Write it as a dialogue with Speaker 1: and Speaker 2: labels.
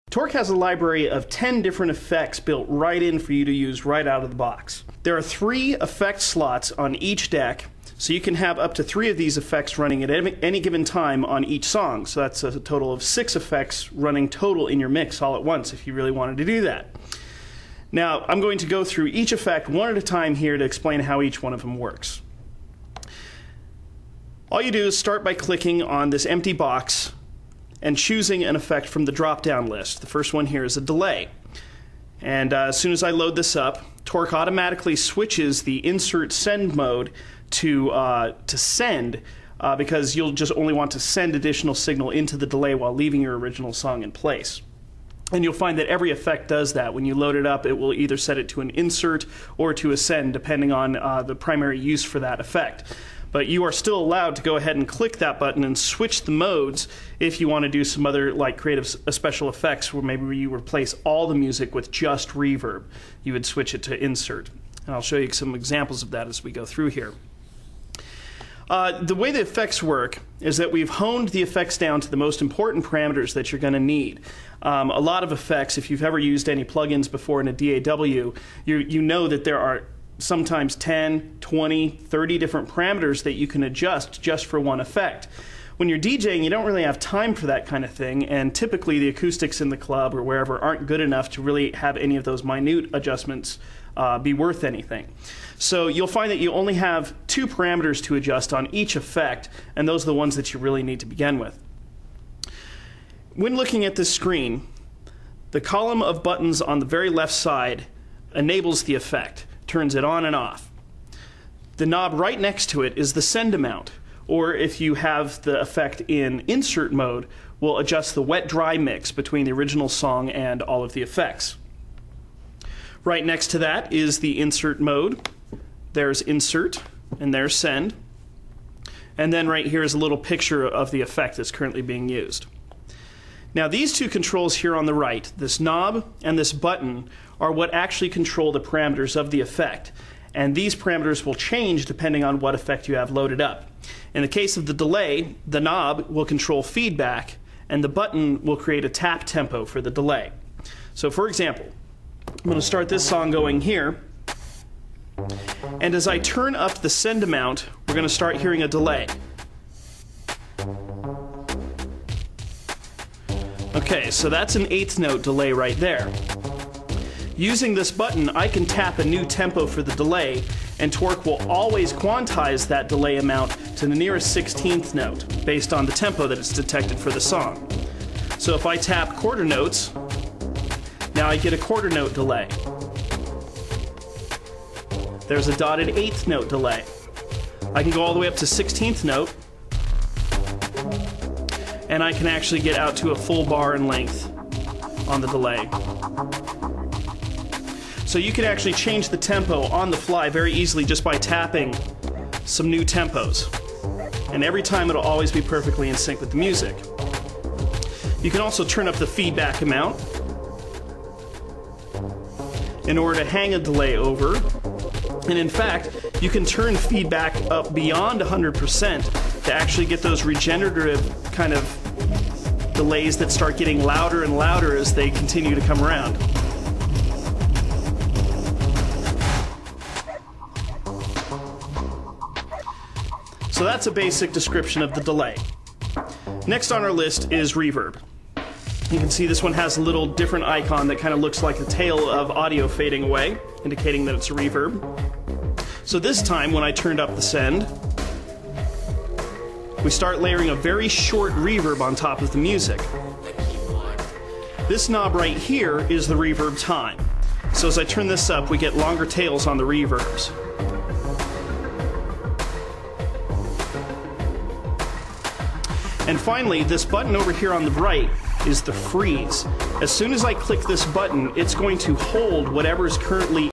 Speaker 1: Torq has a library of 10 different effects built right in for you to use right out of the box. There are 3 effect slots on each deck, so you can have up to 3 of these effects running at any given time on each song. So that's a total of 6 effects running total in your mix all at once if you really wanted to do that. Now, I'm going to go through each effect one at a time here to explain how each one of them works. All you do is start by clicking on this empty box and choosing an effect from the drop-down list. The first one here is a delay. And as soon as I load this up, Torq automatically switches the insert send mode to send because you'll just only want to send additional signal into the delay while leaving your original song in place. And you'll find that every effect does that. When you load it up, it will either set it to an insert or to a send, depending on the primary use for that effect. But you are still allowed to go ahead and click that button and switch the modes if you want to do some other, like, creative special effects where maybe you replace all the music with just reverb. You would switch it to insert. And I'll show you some examples of that as we go through here. The way the effects work is that we've honed the effects down to the most important parameters that you're going to need. A lot of effects, if you've ever used any plugins before in a DAW, you know that there are sometimes 10, 20, 30 different parameters that you can adjust just for one effect. When you're DJing, you don't really have time for that kind of thing, and typically the acoustics in the club or wherever aren't good enough to really have any of those minute adjustments be worth anything. So you'll find that you only have 2 parameters to adjust on each effect, and those are the ones that you really need to begin with. When looking at this screen, the column of buttons on the very left side enables the effect, turns it on and off. The knob right next to it is the send amount, or if you have the effect in insert mode, will adjust the wet-dry mix between the original song and all of the effects. Right next to that is the insert mode. There's insert and there's send. And then right here is a little picture of the effect that's currently being used. Now these 2 controls here on the right, this knob and this button, are what actually control the parameters of the effect. And these parameters will change depending on what effect you have loaded up. In the case of the delay, the knob will control feedback and the button will create a tap tempo for the delay. So for example, I'm going to start this song going here, and as I turn up the send amount, we're going to start hearing a delay. Okay, so that's an 1/8 note delay right there. Using this button, I can tap a new tempo for the delay, and Torq will always quantize that delay amount to the nearest 16th note, based on the tempo that it's detected for the song. So if I tap quarter notes, now I get a quarter note delay. There's a dotted 1/8 note delay. I can go all the way up to 16th note, and I can actually get out to a full bar in length on the delay. So you can actually change the tempo on the fly very easily just by tapping some new tempos. And every time it'll always be perfectly in sync with the music. You can also turn up the feedback amount in order to hang a delay over. And in fact, you can turn feedback up beyond 100% to actually get those regenerative kind of delays that start getting louder and louder as they continue to come around. So that's a basic description of the delay. Next on our list is reverb. You can see this one has a little different icon that kind of looks like the tail of audio fading away, indicating that it's a reverb. So this time, when I turned up the send, we start layering a very short reverb on top of the music. This knob right here is the reverb time. So as I turn this up, we get longer tails on the reverbs. And finally, this button over here on the right is the freeze. As soon as I click this button, it's going to hold whatever is currently